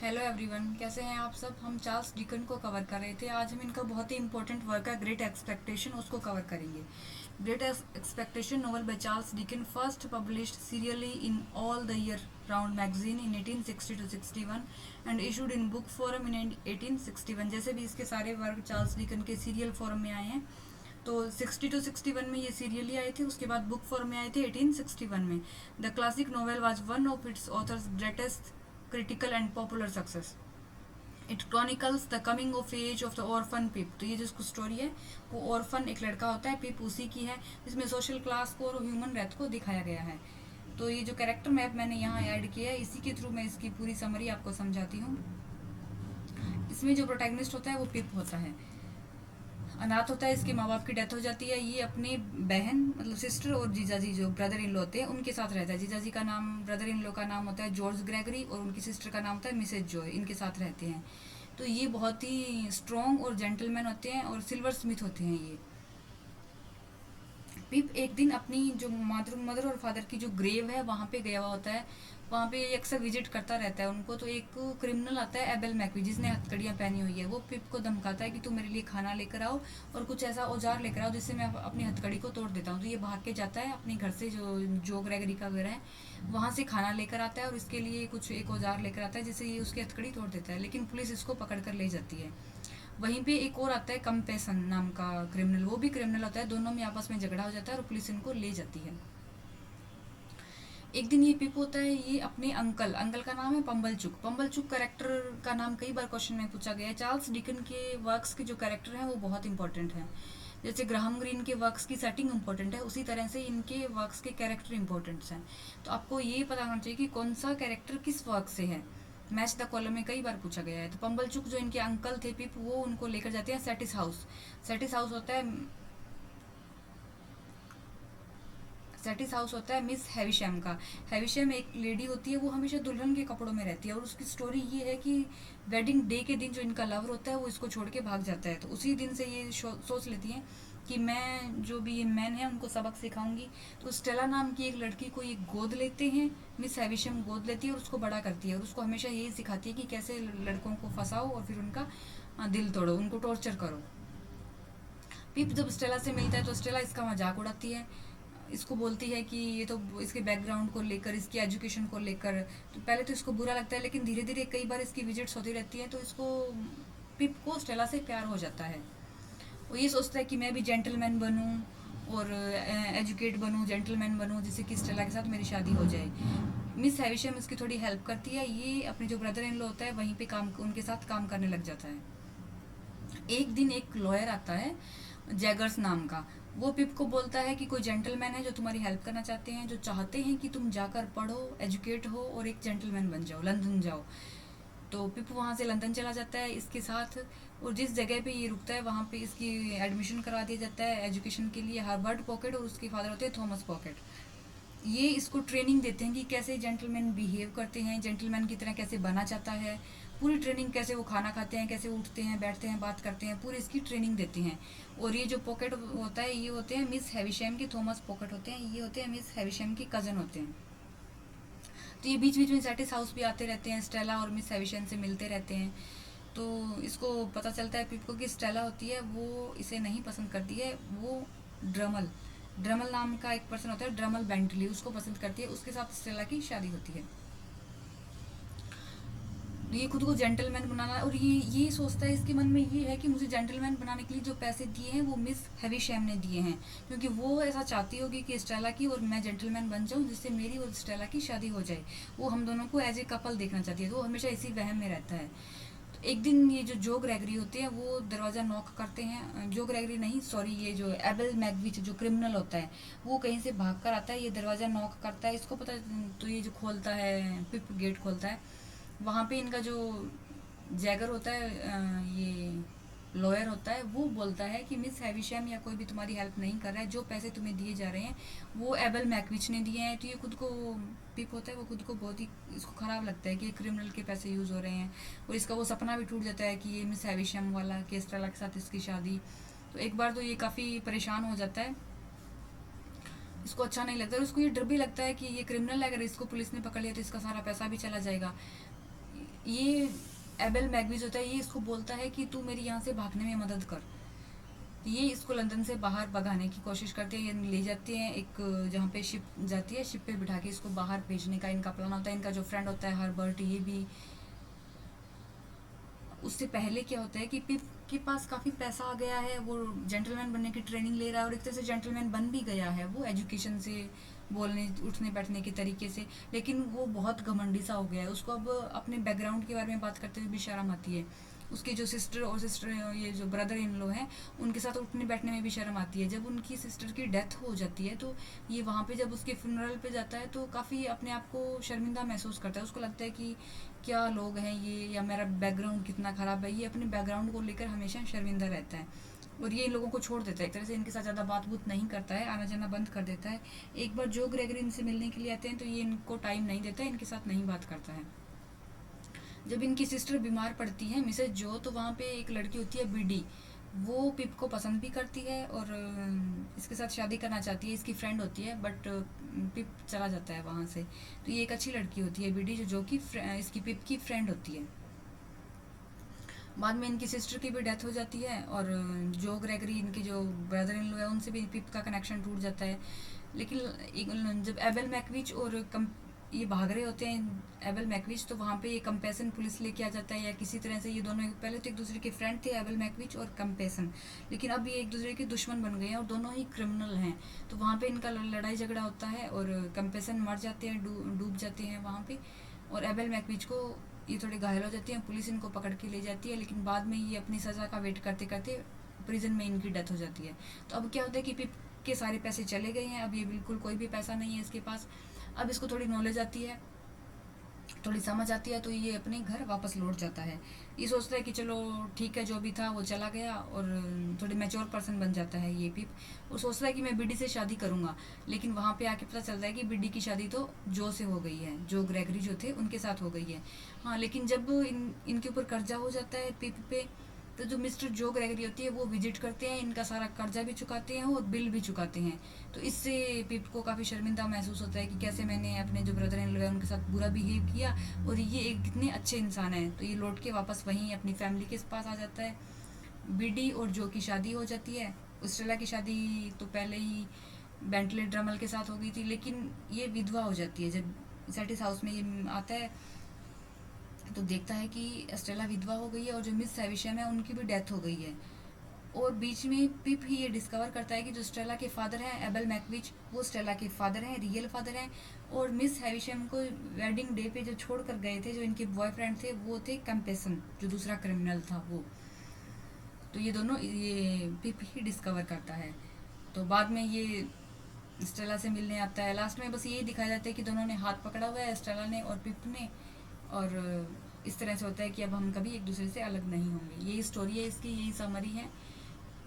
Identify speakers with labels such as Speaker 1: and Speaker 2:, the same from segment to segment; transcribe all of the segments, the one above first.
Speaker 1: Hello everyone, कैसे हैं आप सब। हम चार्ल्स डिकन को कवर कर रहे थे। आज हम इनका बहुत ही इंपॉर्टेंट वर्क है ग्रेट एक्सपेक्टेशन, उसको कवर करेंगे। Great Expectation novel by Charles Dicken first published serially in All the Year Round magazine in 1860 to 61 and issued in book form in 1861। जैसे भी इसके सारे वर्क चार्ल्स डिकन के serial form में आए हैं, तो 60 to 61 में ये सीरियली आए थे, उसके बाद बुक फॉर्म में आए थे 1861 में। The classic novel was one of its authors greatest critical and popular success. It chronicles the coming of age of the orphan Pip। तो ये जो स्टोरी है वो ऑर्फन एक लड़का होता है, पिप उसी की है, जिसमें सोशल क्लास को और ह्यूमन रेथ को दिखाया गया है। तो ये जो कैरेक्टर मैप मैंने यहाँ ऐड किया है, इसी के थ्रू मैं इसकी पूरी समरी आपको समझाती हूँ। इसमें जो प्रोटैगनिस्ट होता है वो पिप होता है। अनाथ होता है, इसके माँ बाप की डेथ हो जाती है। ये अपनी बहन मतलब सिस्टर और जीजा जी जो ब्रदर इन लॉ होते हैं उनके साथ रहता है। जीजा जी का नाम, ब्रदर इन लॉ का नाम होता है जॉर्ज ग्रेगरी और उनकी सिस्टर का नाम होता है मिसेज जॉय। इनके साथ रहते हैं। तो ये बहुत ही स्ट्रॉन्ग और जेंटलमैन होते हैं और सिल्वर स्मिथ होते हैं ये। पिप एक दिन अपनी जो मदर और फादर की जो ग्रेव है वहाँ पे गया हुआ होता है। वहाँ पे ये अक्सर विजिट करता रहता है उनको। तो एक क्रिमिनल आता है एबेल मैकवी, जिसने हथकड़ियाँ पहनी हुई है। वो पिप को धमकाता है कि तू मेरे लिए खाना लेकर आओ और कुछ ऐसा औजार लेकर आओ जिससे मैं अपनी हथकड़ी को तोड़ देता हूँ। तो ये भाग के जाता है अपने घर से, जो ग्रेगरी का घर है वहाँ से खाना लेकर आता है और इसके लिए कुछ एक औजार लेकर आता है जिससे ये उसकी हथकड़ी तोड़ देता है। लेकिन पुलिस इसको पकड़ कर ले जाती है। वहीं पे एक और आता है कंपेसन नाम का क्रिमिनल, वो भी क्रिमिनल होता है। दोनों में आपस में झगड़ा हो जाता है और पुलिस इनको ले जाती है। एक दिन ये पिप होता है, ये अपने अंकल का नाम है पंबलचुक। पंबलचुक कैरेक्टर का नाम कई बार क्वेश्चन में पूछा गया है। चार्ल्स डिकन के वर्क्स के जो कैरेक्टर हैं वो बहुत इंपॉर्टेंट हैं। जैसे ग्राहम ग्रीन के वर्क्स की सेटिंग इंपॉर्टेंट है, उसी तरह से इनके वर्क्स के कैरेक्टर इंपॉर्टेंट हैं। तो आपको ये पता होना चाहिए कि कौन सा कैरेक्टर किस वर्क से है। मैच द कॉलम में कई बार पूछा गया है। तो पंबलचुक जो इनके अंकल थे पिप, वो उनको लेकर जाते हैं सेटिस हाउस। सेटिस हाउस होता है सेटिस हाउस होता है मिस हैविशम का। हैविशम एक लेडी होती है, वो हमेशा दुल्हन के कपड़ों में रहती है और उसकी स्टोरी ये है कि वेडिंग डे के दिन जो इनका लवर होता है वो इसको छोड़ के भाग जाता है। तो उसी दिन से ये सोच लेती हैं कि मैं जो भी ये मैन है उनको सबक सिखाऊंगी। तो स्टेला नाम की एक लड़की को ये गोद लेते हैं, मिस हैविशम गोद लेती है और उसको बड़ा करती है और उसको हमेशा यही सिखाती है कि कैसे लड़कों को फंसाओ और फिर उनका दिल तोड़ो, उनको टॉर्चर करो। पिप जब स्टेला से मिलता है तो स्टेला इसका मजाक उड़ाती है। इसको बोलती है कि ये तो इसके बैकग्राउंड को लेकर, इसकी एजुकेशन को लेकर, तो पहले तो इसको बुरा लगता है, लेकिन धीरे धीरे कई बार इसकी विजिट्स होती रहती हैं तो इसको, पिप को स्टेला से प्यार हो जाता है। वो ये सोचता है कि मैं भी जेंटलमैन बनूं और एजुकेट बनूं, जेंटलमैन बनूं, जिससे कि स्टेला के साथ मेरी शादी हो जाए। मिस हैविशम इसकी थोड़ी हेल्प करती है। ये अपने जो ब्रदर इन लॉ होता है वहीं पे उनके साथ काम करने लग जाता है। एक दिन एक लॉयर आता है जैगर्स नाम का। वो पिप को बोलता है कि कोई जेंटलमैन है जो तुम्हारी हेल्प करना चाहते हैं, जो चाहते हैं कि तुम जाकर पढ़ो, एजुकेट हो और एक जेंटलमैन बन जाओ, लंदन जाओ। तो पिप वहाँ से लंदन चला जाता है इसके साथ, और जिस जगह पे ये रुकता है वहाँ पे इसकी एडमिशन करवा दिया जाता है एजुकेशन के लिए। हार्वर्ड पॉकेट और उसके फादर होते हैं थॉमस पॉकेट। ये इसको ट्रेनिंग देते हैं कि कैसे जेंटलमैन बिहेव करते हैं, जेंटलमैन की तरह कैसे बना जाता है। पूरी ट्रेनिंग, कैसे वो खाना खाते हैं, कैसे उठते हैं, बैठते हैं, बात करते हैं, पूरी इसकी ट्रेनिंग देते हैं। और ये जो पॉकेट होता है ये होते हैं मिस हैविशम के, थॉमस पॉकेट होते हैं, ये होते हैं मिस हैविशम के कज़न होते हैं। तो ये बीच बीच में सेटिस हाउस भी आते रहते हैं, स्टेला और मिस हैविशम से मिलते रहते हैं। तो इसको पता चलता है पिप को कि स्टेला होती है वो इसे नहीं पसंद करती है, वो ड्रमल ड्रमल नाम का एक पर्सन होता है, ड्रमल बेंटली, उसको पसंद करती है। उसके साथ स्टेला की शादी होती है। ये खुद को जेंटलमैन बनाना, और ये सोचता है, इसके मन में ये है कि मुझे जेंटलमैन बनाने के लिए जो पैसे दिए हैं वो मिस हैविशम ने दिए हैं, क्योंकि वो ऐसा चाहती होगी कि स्टेला की और मैं जेंटलमैन बन जाऊं जिससे मेरी और स्टेला की शादी हो जाए। वो हम दोनों को एज ए कपल देखना चाहती है, तो वो हमेशा इसी वहम में रहता है। तो एक दिन ये जो ग्रेगरी होते हैं वो दरवाज़ा नॉक करते हैं। जो ग्रेगरी नहीं, सॉरी, ये जो एबल मैगविच जो क्रिमिनल होता है वो कहीं से भाग कर आता है, ये दरवाज़ा नॉक करता है, इसको पता। तो ये जो खोलता है, पिप गेट खोलता है। वहाँ पे इनका जो जैगर होता है, ये लॉयर होता है, वो बोलता है कि मिस हैविशम या कोई भी तुम्हारी हेल्प नहीं कर रहा है, जो पैसे तुम्हें दिए जा रहे हैं वो एबल मैकविच ने दिए हैं। तो ये खुद को, पिप होता है वो खुद को बहुत ही, इसको ख़राब लगता है कि क्रिमिनल के पैसे यूज़ हो रहे हैं, और इसका वो सपना भी टूट जाता है कि ये मिस हैविशम वाला कि स्टेला के साथ इसकी शादी। तो एक बार तो ये काफ़ी परेशान हो जाता है, इसको अच्छा नहीं लगता, और उसको ये डर भी लगता है कि ये क्रिमिनल है, अगर इसको पुलिस ने पकड़ लिया तो इसका सारा पैसा भी चला जाएगा। ये एबेल मैगवीज होता है, ये इसको बोलता है कि तू मेरी यहाँ से भागने में मदद कर। तो ये इसको लंदन से बाहर भगाने की कोशिश करते हैं, ये ले जाते हैं एक जहाँ पे शिप जाती है, शिप पे बिठा के इसको बाहर भेजने का इनका प्लान होता है। इनका जो फ्रेंड होता है हर्बर्ट, ये भी, उससे पहले क्या होता है कि पिप के पास काफ़ी पैसा आ गया है, वो जेंटलमैन बनने की ट्रेनिंग ले रहा है और एक तरह से जेंटलमैन बन भी गया है वो, एजुकेशन से, बोलने उठने बैठने के तरीके से। लेकिन वो बहुत घमंडी सा हो गया है, उसको अब अपने बैकग्राउंड के बारे में बात करते हुए भी शर्म आती है। उसके जो सिस्टर ये जो ब्रदर इन लो हैं, उनके साथ उठने बैठने में भी शर्म आती है। जब उनकी सिस्टर की डेथ हो जाती है तो ये वहाँ पे जब उसके फ्यूनरल पे जाता है तो काफ़ी अपने आप को शर्मिंदा महसूस करता है। उसको लगता है कि क्या लोग हैं ये, या मेरा बैकग्राउंड कितना ख़राब है। ये अपने बैकग्राउंड को लेकर हमेशा शर्मिंदा रहता है और ये इन लोगों को छोड़ देता है, एक तरह से इनके साथ ज़्यादा बात बूत नहीं करता है, आना जाना बंद कर देता है। एक बार जो ग्रेगरी इनसे मिलने के लिए आते हैं तो ये इनको टाइम नहीं देता है, इनके साथ नहीं बात करता है। जब इनकी सिस्टर बीमार पड़ती है मिसेज जो, तो वहाँ पे एक लड़की होती है बीडी, वो पिप को पसंद भी करती है और इसके साथ शादी करना चाहती है, इसकी फ्रेंड होती है, बट पिप चला जाता है वहाँ से। तो ये एक अच्छी लड़की होती है बीडी, जो कि इसकी पिप की फ्रेंड होती है। बाद में इनकी सिस्टर की भी डेथ हो जाती है और जो ग्रेगरी इनके जो ब्रदर इन लो है उनसे भी पिप का कनेक्शन टूट जाता है। लेकिन जब एबेल मैकविच और ये भाग रहे होते हैं एबेल मैकविच, तो वहाँ पे ये कंपेसन पुलिस लेके आ जाता है, या किसी तरह से ये दोनों पहले तो एक दूसरे के फ्रेंड थे एबेल मैकविच और कंपेसन, लेकिन अब ये एक दूसरे के दुश्मन बन गए हैं और दोनों ही क्रिमिनल हैं। तो वहाँ पे इनका लड़ाई झगड़ा होता है और कंपेसन मर जाते हैं, डूब जाते हैं वहाँ पे, और एबेल मैकविच को ये थोड़े घायल हो जाते हैं, पुलिस इनको पकड़ के ले जाती है। लेकिन बाद में ये अपनी सज़ा का वेट करते करते प्रिजन में इनकी डेथ हो जाती है। तो अब क्या होता है कि पिप के सारे पैसे चले गए हैं, अब ये बिल्कुल कोई भी पैसा नहीं है इसके पास। अब इसको थोड़ी नॉलेज आती है, थोड़ी समझ आती है, तो ये अपने घर वापस लौट जाता है। ये सोचता है कि चलो ठीक है, जो भी था वो चला गया, और थोड़ी मैच्योर पर्सन बन जाता है ये पिप, और सोचता है कि मैं बीडी से शादी करूंगा। लेकिन वहाँ पे आके पता चलता है कि बीडी की शादी तो जो से हो गई है, जो ग्रेगरी जो थे उनके साथ हो गई है। हाँ, लेकिन जब इनके ऊपर कर्जा हो जाता है पिप पे, तो जो मिस्टर जो ग्रेगरी होती है वो विजिट करते हैं, इनका सारा कर्जा भी चुकाते हैं और बिल भी चुकाते हैं। तो इससे पिप को काफ़ी शर्मिंदा महसूस होता है कि कैसे मैंने अपने जो ब्रदर इन लॉ है उनके साथ बुरा बिहेव किया, और ये एक कितने अच्छे इंसान है। तो ये लौट के वापस वहीं अपनी फैमिली के पास आ जाता है। बीडी और जो की शादी हो जाती है। स्टेला की शादी तो पहले ही बेंटले ड्रमल के साथ हो गई थी, लेकिन ये विधवा हो जाती है। जब सेटिस हाउस में ये आता है तो देखता है कि स्टेला विधवा हो गई है और जो मिस हैविशम है उनकी भी डेथ हो गई है। और बीच में पिप ही ये डिस्कवर करता है कि जो स्टेला के फादर हैं एबेल मैकविच, वो स्टेला के फादर हैं, रियल फादर हैं। और मिस हैविशम को वेडिंग डे पे जो छोड़ कर गए थे, जो इनके बॉयफ्रेंड थे, वो थे कंपेसन, जो दूसरा क्रिमिनल था वो। तो ये दोनों ये पिप ही डिस्कवर करता है। तो बाद में ये स्टेला से मिलने आता है। लास्ट में बस यही दिखाया जाता है कि दोनों ने हाथ पकड़ा हुआ है, स्टेला ने और पिप ने, और इस तरह से होता है कि अब हम कभी एक दूसरे से अलग नहीं होंगे। यही स्टोरी है इसकी, यही समरी है।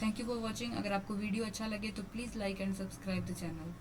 Speaker 1: Thank you for watching. अगर आपको वीडियो अच्छा लगे तो please like and subscribe the channel.